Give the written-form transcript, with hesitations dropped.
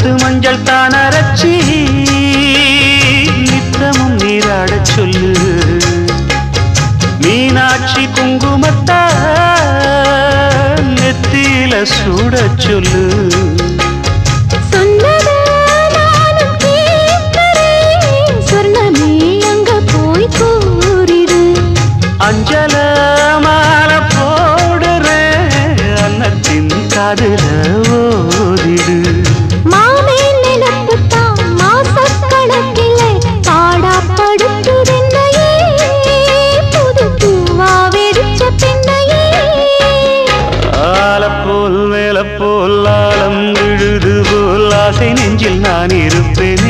முத்து மஞ்சள் தான் அரைச்சி நித்தமும் நீராடச் சொல்லு. மீனாட்சி குங்குமத்தா நெத்தியில சூடச் சொல்லு. அஞ்சல மாலை போடுறேன் அன்னத்தின் காதுல ஓதிடு. மாமே நிலப்புத்தான் மாசக்கணக்கிலே பாடாப்படுத்துதென்னையே புது பூவா வெடிச்ச பெண்ணையே. ஆலப்போல் மேலப்போல் ஆலம் விழுது போல் ஆசை நெஞ்சில் நான் இருப்பேன்.